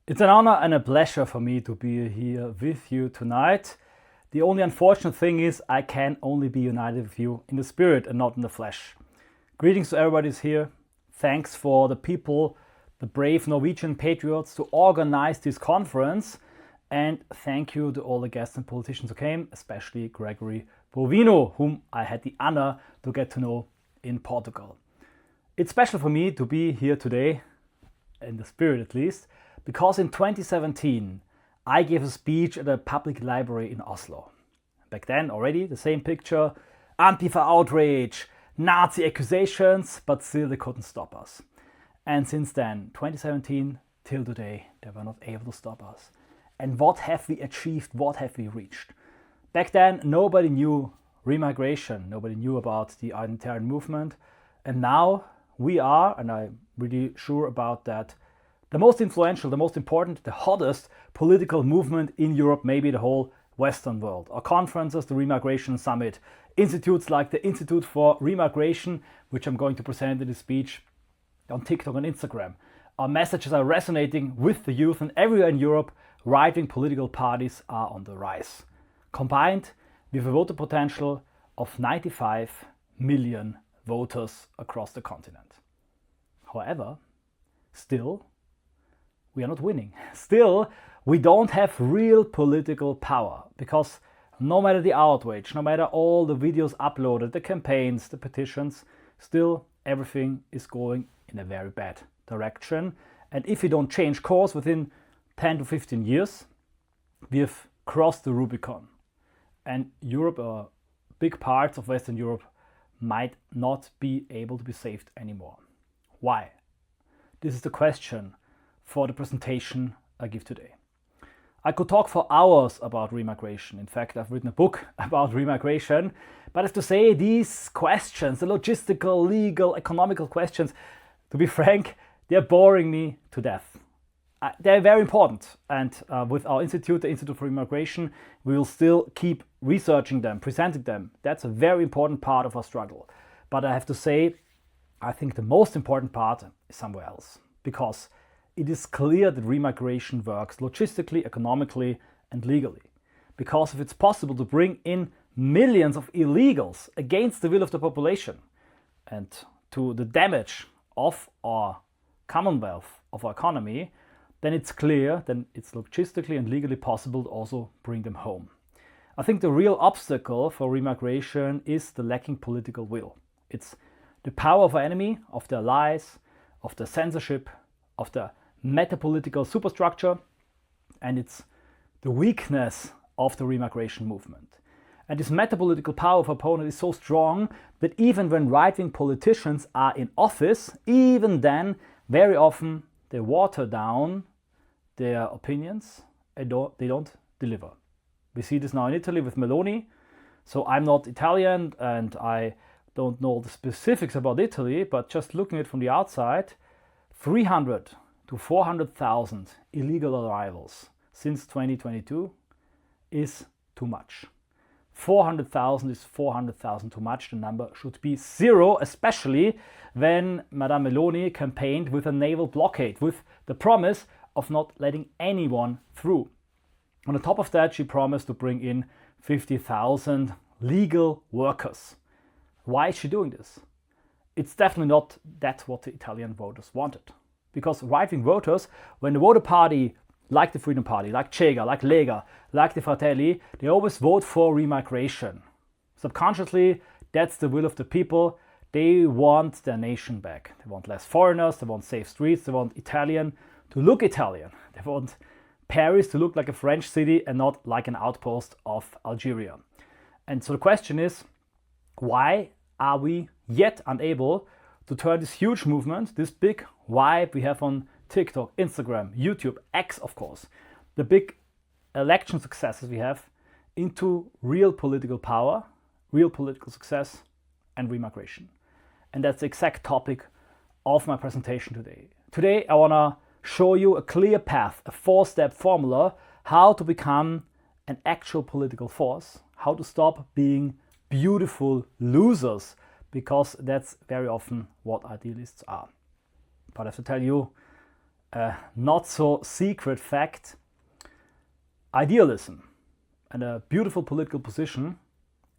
It's an honor and a pleasure for me to be here with you tonight. The only unfortunate thing is I can only be united with you in the spirit and not in the flesh. Greetings to everybody who's here. Thanks for the people, the brave Norwegian patriots, to organize this conference. And thank you to all the guests and politicians who came, especially Gregory Bovino, whom I had the honor to get to know in Portugal. It's special for me to be here today, in the spirit at least, because in 2017 I gave a speech at a public library in Oslo. Back then already the same picture, Antifa outrage, Nazi accusations, but still they couldn't stop us. And since then, 2017 till today, they were not able to stop us. And what have we achieved? What have we reached? Back then nobody knew Remigration, nobody knew about the identitarian movement, and now we are, and I'm really sure about that, the most influential, the most important, the hottest political movement in Europe, maybe the whole Western world. Our conferences, the Remigration Summit, institutes like the Institute for Remigration, which I'm going to present in this speech on TikTok and Instagram. Our messages are resonating with the youth, and everywhere in Europe, right-wing political parties are on the rise. Combined with a voter potential of 95 million voters across the continent. However, still, we are not winning. Still, we don't have real political power, because no matter the outrage, no matter all the videos uploaded, the campaigns, the petitions, still everything is going in a very bad direction. And if we don't change course within 10 to 15 years, we have crossed the Rubicon. And Europe, or big parts of Western Europe, might not be able to be saved anymore. Why? This is the question for the presentation I give today. I could talk for hours about remigration. In fact, I've written a book about remigration. But I have to say, these questions, the logistical, legal, economical questions, to be frank, they're boring me to death. They're very important. And with our institute, the Institute for Remigration, we will still keep researching them, presenting them. That's a very important part of our struggle. But I have to say, I think the most important part is somewhere else. Because it is clear that remigration works logistically, economically, and legally. Because if it's possible to bring in millions of illegals against the will of the population and to the damage of our commonwealth, of our economy, then it's clear that it's logistically and legally possible to also bring them home. I think the real obstacle for remigration is the lacking political will. It's the power of our enemy, of their lies, of the censorship, of the metapolitical superstructure, and it's the weakness of the remigration movement. And this metapolitical power of opponent is so strong that even when right-wing politicians are in office, even then, very often they water down their opinions and they don't deliver. We see this now in Italy with Meloni. So I'm not Italian and I don't know the specifics about Italy, but just looking at it from the outside, 300 to 400,000 illegal arrivals since 2022 is too much. 400,000 is 400,000 too much. The number should be zero, especially when Madame Meloni campaigned with a naval blockade, with the promise of not letting anyone through. On the top of that, she promised to bring in 50,000 legal workers. Why is she doing this? It's definitely not that's what the Italian voters wanted. Because right-wing voters, when they vote a party like the Freedom Party, like Cega, like Lega, like the Fratelli, they always vote for remigration. Subconsciously, that's the will of the people. They want their nation back. They want less foreigners, they want safe streets, they want Italian to look Italian. They want Paris to look like a French city and not like an outpost of Algeria. And so the question is, why are we yet unable to turn this huge movement, this big vibe we have on TikTok, Instagram, YouTube, X of course, the big election successes we have, into real political power, real political success, and remigration? And that's the exact topic of my presentation today. Today I want to show you a clear path, a 4-step formula, how to become an actual political force, how to stop being beautiful losers, because that's very often what idealists are. But I have to tell you, a not so secret fact, idealism and a beautiful political position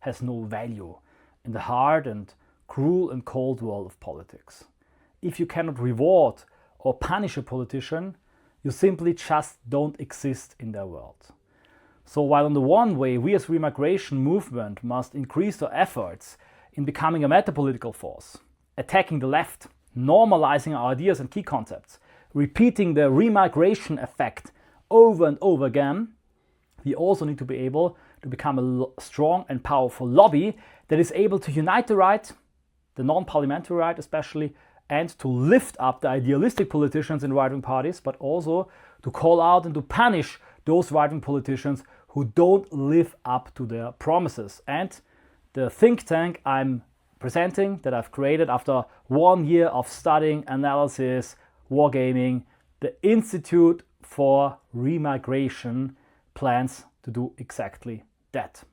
has no value in the hard and cruel and cold world of politics. If you cannot reward or punish a politician, you simply just don't exist in their world. So while on the one way we as Remigration movement must increase our efforts in becoming a meta-political force, attacking the left, normalizing our ideas and key concepts, repeating the remigration effect over and over again, we also need to be able to become a strong and powerful lobby that is able to unite the right, the non-parliamentary right especially, and to lift up the idealistic politicians in right-wing parties, but also to call out and to punish those right-wing politicians who don't live up to their promises. And the think tank I'm presenting, that I've created after 1 year of studying, analysis, wargaming, the Institute for Remigration plans to do exactly that.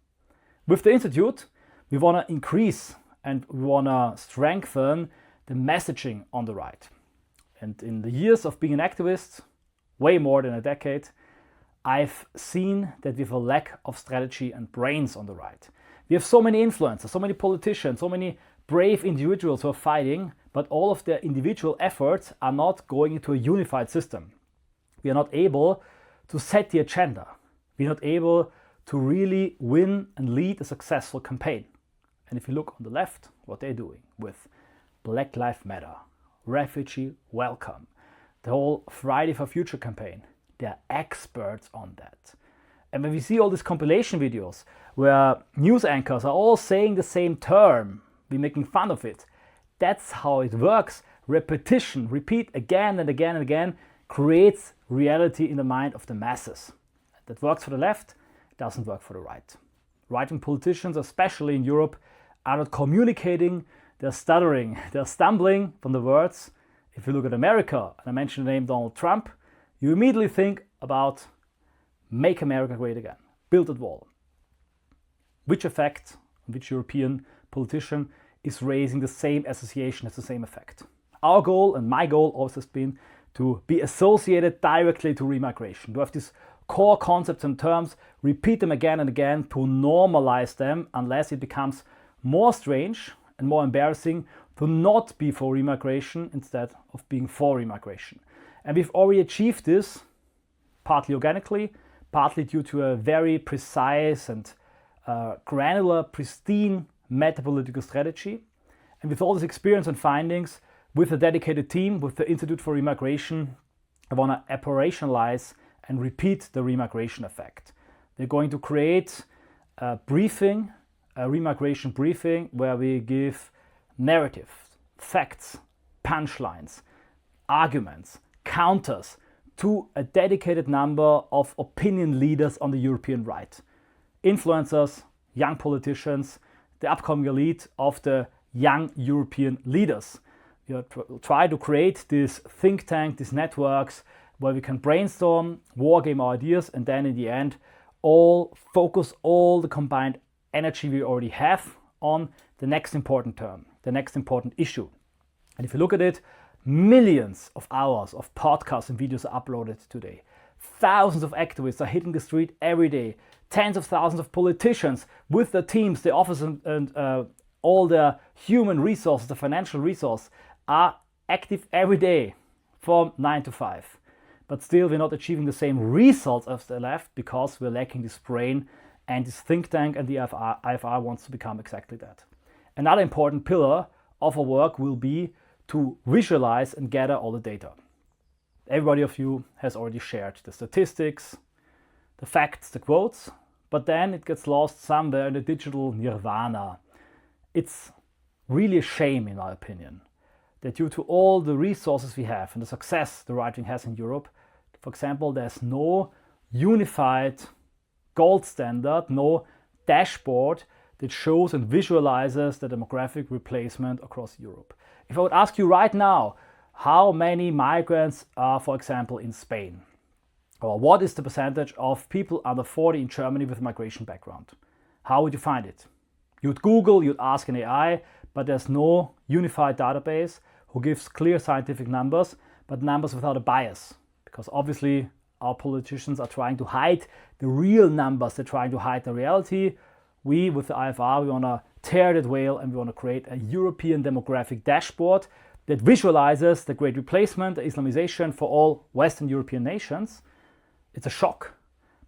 With the Institute, we want to increase and we want to strengthen the messaging on the right. And in the years of being an activist, way more than a decade, I've seen that we have a lack of strategy and brains on the right. We have so many influencers, so many politicians, so many brave individuals who are fighting, but all of their individual efforts are not going into a unified system. We are not able to set the agenda. We are not able to really win and lead a successful campaign. And if you look on the left, what they're doing with Black Lives Matter, Refugee Welcome, the whole Friday for Future campaign, they're experts on that. And when we see all these compilation videos where news anchors are all saying the same term, we're making fun of it. That's how it works. Repetition, repeat again and again and again, creates reality in the mind of the masses. That works for the left, doesn't work for the right. Right-wing politicians, especially in Europe, are not communicating, they're stuttering, they're stumbling from the words. If you look at America, and I mentioned the name Donald Trump, you immediately think about make America great again, build that wall. Which effect, which European politician is raising the same association, has the same effect? Our goal and my goal always has been to be associated directly to remigration, to have these core concepts and terms, repeat them again and again to normalize them, unless it becomes more strange and more embarrassing to not be for remigration instead of being for remigration. And we've already achieved this partly organically, partly due to a very precise and granular, pristine meta-political strategy. And with all this experience and findings, with a dedicated team, with the Institute for Remigration, I want to operationalize and repeat the remigration effect. We're going to create a briefing, a remigration briefing, where we give narrative, facts, punchlines, arguments, counters to a dedicated number of opinion leaders on the European right. Influencers, young politicians, the upcoming elite of the young European leaders. We try to create this think tank, these networks, where we can brainstorm, wargame our ideas, and then in the end, focus all the combined energy we already have on the next important term, the next important issue. And if you look at it, millions of hours of podcasts and videos are uploaded today. Thousands of activists are hitting the street every day. Tens of thousands of politicians with their teams, their offices, and all their human resources, the financial resource, are active every day from 9 to 5. But still, we're not achieving the same results as the left because we're lacking this brain and this think tank, and the IFR wants to become exactly that. Another important pillar of our work will be to visualize and gather all the data. Everybody of you has already shared the statistics, the facts, the quotes, but then it gets lost somewhere in the digital nirvana. It's really a shame, in my opinion, that due to all the resources we have and the success the right wing has in Europe, for example, there's no unified gold standard, no dashboard that shows and visualizes the demographic replacement across Europe. If I would ask you right now, how many migrants are, for example, in Spain? Or what is the percentage of people under 40 in Germany with a migration background? How would you find it? You'd Google, you'd ask an AI, but there's no unified database who gives clear scientific numbers. but numbers without a bias. Because obviously our politicians are trying to hide the real numbers, they're trying to hide the reality. We, with the IFR, we want to tear that veil and we want to create a European demographic dashboard that visualizes the great replacement, the Islamization for all Western European nations. It's a shock,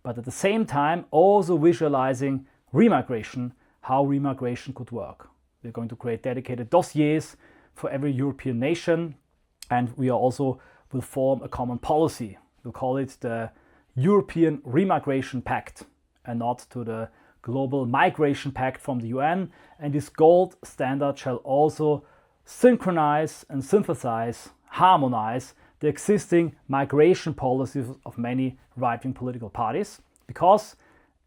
but at the same time also visualizing remigration, how remigration could work. We're going to create dedicated dossiers for every European nation, and we are also will form a common policy. We'll call it the European Remigration Pact and not to the Global Migration Pact from the UN. And this gold standard shall also synchronize and synthesize, harmonize the existing migration policies of many right-wing political parties. Because,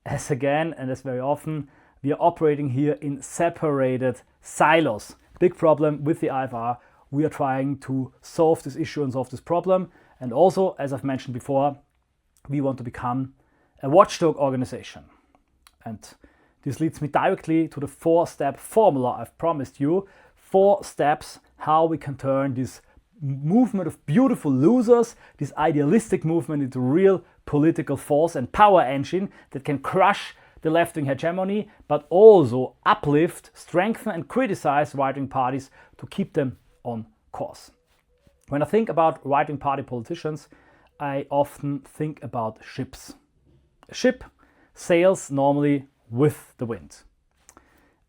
as again, and as very often, we are operating here in separated silos. Big problem with the IFR. We are trying to solve this issue and solve this problem. And also, as I've mentioned before, we want to become a watchdog organization. And this leads me directly to the 4-step formula I've promised you. 4 steps how we can turn this movement of beautiful losers, this idealistic movement, into real political force and power engine that can crush the left-wing hegemony, but also uplift, strengthen and criticize right-wing parties to keep them on course. When I think about right-wing party politicians, I often think about ships. A ship sails normally with the wind.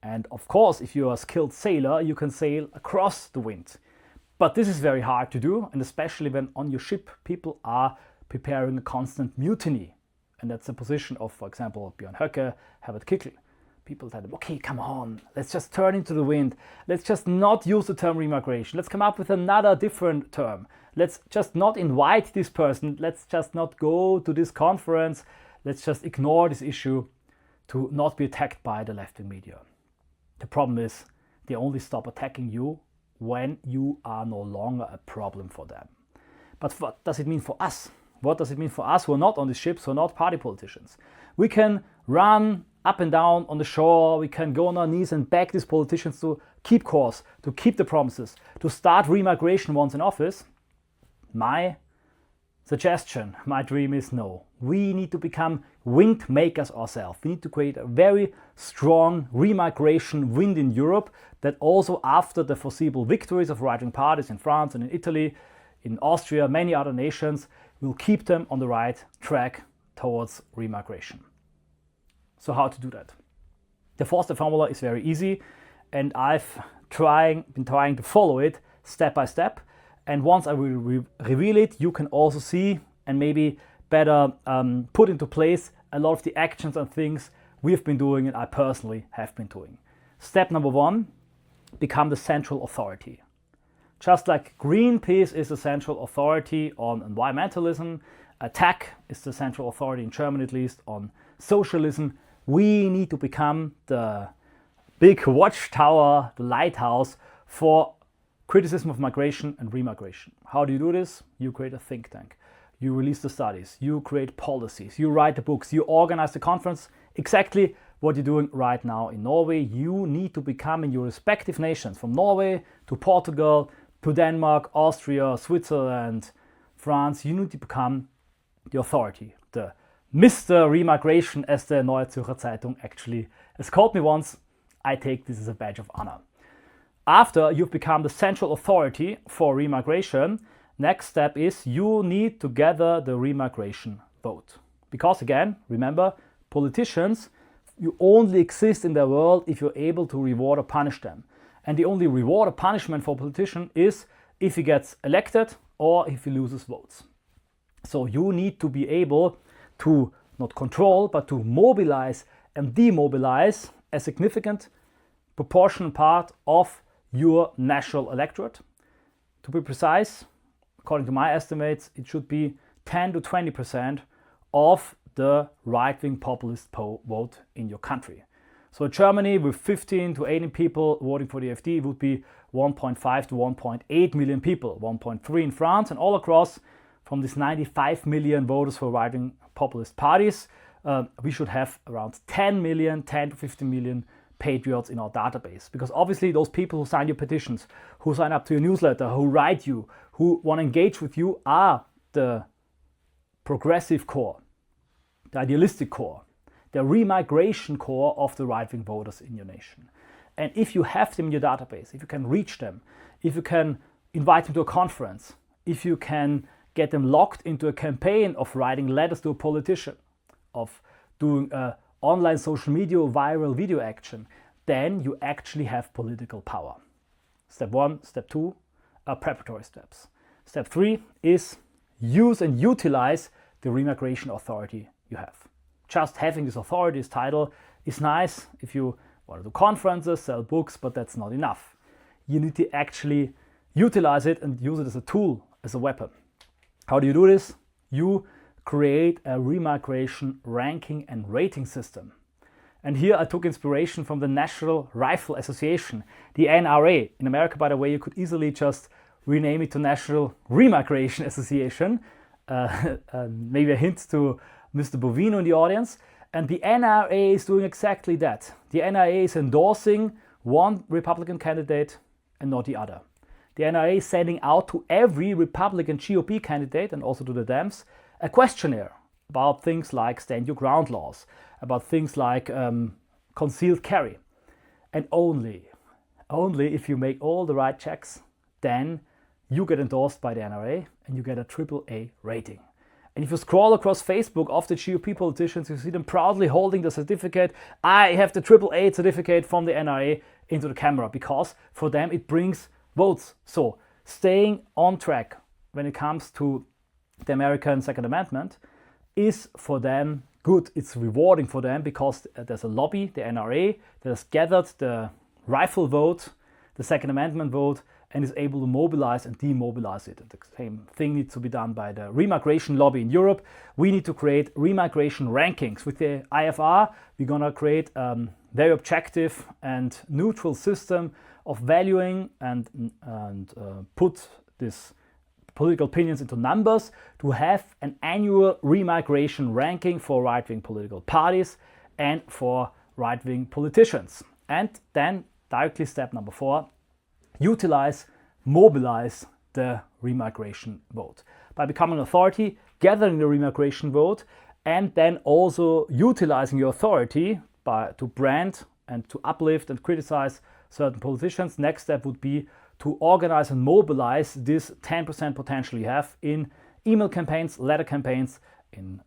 And of course, if you're a skilled sailor, you can sail across the wind. But this is very hard to do, and especially when on your ship people are preparing a constant mutiny. And that's the position of, for example, Björn Höcke, Herbert Kickl. People tell them, okay, come on, let's just turn into the wind. Let's just not use the term remigration. Let's come up with another different term. Let's just not invite this person. Let's just not go to this conference. Let's just ignore this issue to not be attacked by the left-wing media. The problem is they only stop attacking you when you are no longer a problem for them. But what does it mean for us? What does it mean for us who are not on the ships, who are not party politicians? We can run up and down on the shore, we can go on our knees and beg these politicians to keep course, to keep the promises, to start remigration once in office. My suggestion, my dream is no. We need to become wind makers ourselves. We need to create a very strong remigration wind in Europe that also, after the foreseeable victories of right-wing parties in France and in Italy, in Austria, many other nations, will keep them on the right track towards remigration. So how to do that? The 4-step formula is very easy, and I've been trying to follow it step by step. And once I will reveal it, you can also see and maybe better put into place a lot of the actions and things we've been doing and I personally have been doing. Step number 1, become the central authority. Just like Greenpeace is the central authority on environmentalism, ATTAC is the central authority in Germany at least on socialism, we need to become the big watchtower, the lighthouse for criticism of migration and remigration. How do you do this? You create a think tank. You release the studies, you create policies, you write the books, you organize the conference. Exactly what you're doing right now in Norway. You need to become in your respective nations, from Norway to Portugal, to Denmark, Austria, Switzerland, France. You need to become the authority, the Mr. Remigration, as the Neue Zürcher Zeitung actually has called me once. I take this as a badge of honor. After you've become the central authority for remigration, next step is you need to gather the remigration vote. Because again, remember, politicians, you only exist in their world if you're able to reward or punish them. And the only reward or punishment for a politician is if he gets elected or if he loses votes. So you need to be able to not control, but to mobilize and demobilize a significant proportional part of your national electorate. To be precise, according to my estimates, it should be 10 to 20% of the right-wing populist vote in your country. So Germany, with 15 to 18 people voting for the AfD, would be 1.5 to 1.8 million people, 1.3 in France, and all across from these 95 million voters for right-wing populist parties, we should have around 10 to 15 million patriots in our database. Because obviously those people who sign your petitions, who sign up to your newsletter, who write you, who want to engage with you are the progressive core, the idealistic core, the remigration core of the right-wing voters in your nation. And if you have them in your database, if you can reach them, if you can invite them to a conference, if you can get them locked into a campaign of writing letters to a politician, of doing an online social media viral video action, then you actually have political power. Step 1, step 2 are preparatory steps. Step 3 is use and utilize the remigration authority you have. Just having this authority, this title, is nice if you want to do conferences, sell books, but that's not enough. You need to actually utilize it and use it as a tool, as a weapon. How do you do this? You create a remigration ranking and rating system. And here I took inspiration from the National Rifle Association, the NRA. In America, by the way, you could easily just rename it to National Remigration Association. Maybe a hint to Mr. Bovino in the audience. And the NRA is doing exactly that. The NRA is endorsing one Republican candidate and not the other. The NRA is sending out to every Republican GOP candidate and also to the Dems a questionnaire about things like stand your ground laws, about things like concealed carry. And only if you make all the right checks, then you get endorsed by the NRA and you get a AAA rating. And if you scroll across Facebook of the GOP politicians, you see them proudly holding the certificate. I have the AAA certificate from the NRA into the camera, because for them it brings votes. So staying on track when it comes to the American Second Amendment is for them good. It's rewarding for them because there's a lobby, the NRA, that has gathered the rifle vote, the Second Amendment vote, and is able to mobilize and demobilize it. And the same thing needs to be done by the remigration lobby in Europe. We need to create remigration rankings. With the IFR, we're going to create a very objective and neutral system of valuing and put these political opinions into numbers to have an annual remigration ranking for right-wing political parties and for right-wing politicians. And then directly step number 4, mobilize the remigration vote. By becoming an authority, gathering the remigration vote, and then also utilizing your authority to brand and to uplift and criticize certain politicians. Next step would be to organize and mobilize this 10% potential you have in email campaigns, letter campaigns, in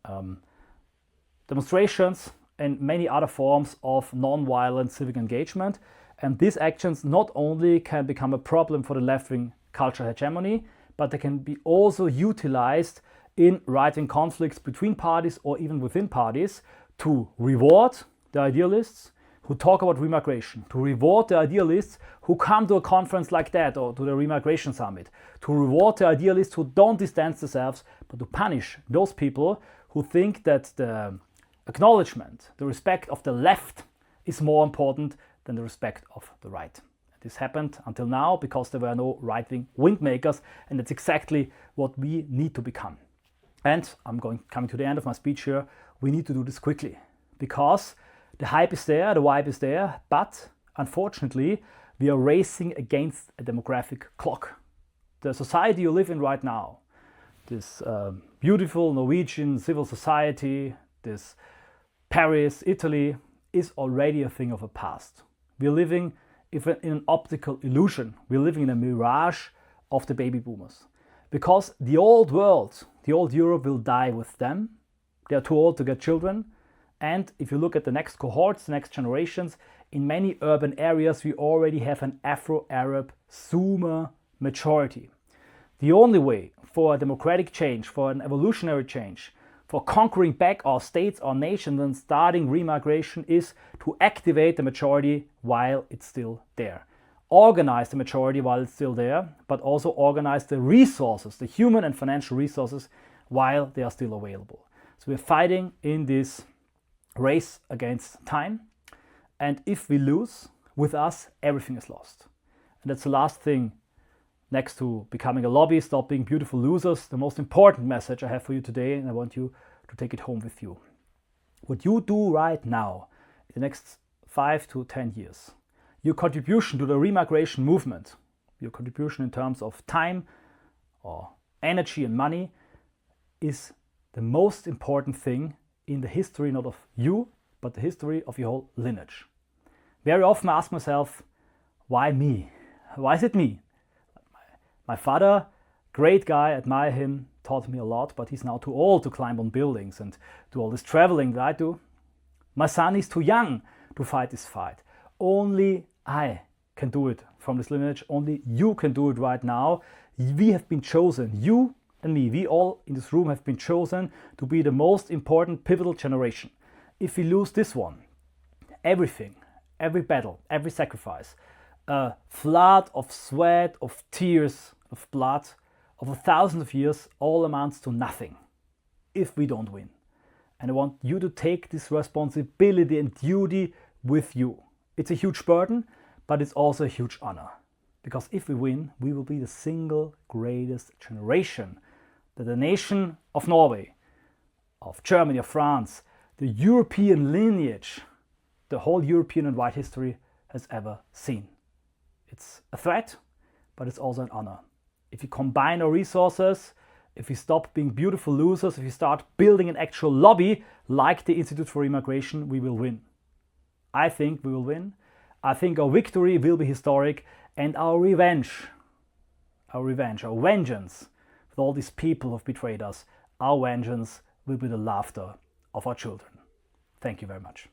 demonstrations, and many other forms of non-violent civic engagement. And these actions not only can become a problem for the left-wing cultural hegemony, but they can be also utilized in right-wing conflicts between parties or even within parties to reward the idealists who talk about remigration, to reward the idealists who come to a conference like that or to the Remigration Summit, to reward the idealists who don't distance themselves, but to punish those people who think that the acknowledgement, the respect of the left is more important than the respect of the right. This happened until now because there were no right-wing windmakers, and that's exactly what we need to become. And I'm coming to the end of my speech here. We need to do this quickly because the hype is there, the vibe is there, but unfortunately we are racing against a demographic clock. The society you live in right now, this beautiful Norwegian civil society, this Paris, Italy, is already a thing of the past. We're living in an optical illusion. We're living in a mirage of the baby boomers. Because the old world, the old Europe will die with them. They are too old to get children. And if you look at the next cohorts, the next generations, in many urban areas we already have an Afro-Arab Zoomer majority. The only way for a democratic change, for an evolutionary change, for conquering back our states, our nations, and starting remigration is to activate the majority while it's still there. Organize the majority while it's still there, but also organize the resources, the human and financial resources, while they are still available. So we're fighting in this race against time, and if we lose, with us, everything is lost. And that's the last thing. Next to becoming a lobby, stop being beautiful losers, the most important message I have for you today, and I want you to take it home with you. What you do right now, in the next 5 to 10 years, your contribution to the remigration movement, your contribution in terms of time, or energy and money is the most important thing in the history, not of you, but the history of your whole lineage. Very often I ask myself, why me? Why is it me? My father, great guy, admire him, taught me a lot, but he's now too old to climb on buildings and do all this traveling that I do. My son is too young to fight this fight. Only I can do it from this lineage. Only you can do it right now. We have been chosen, you and me, we all in this room have been chosen to be the most important pivotal generation. If we lose this one, everything, every battle, every sacrifice, a flood of sweat, of tears, of blood, of 1,000 of years, all amounts to nothing if we don't win. And I want you to take this responsibility and duty with you. It's a huge burden, but it's also a huge honor. Because if we win, we will be the single greatest generation that the nation of Norway, of Germany, of France, the European lineage, the whole European and white history has ever seen. It's a threat, but it's also an honor. If you combine our resources, if we stop being beautiful losers, if we start building an actual lobby like the Institute for Remigration, we will win. I think we will win. I think our victory will be historic, and our vengeance with all these people who have betrayed us, our vengeance will be the laughter of our children. Thank you very much.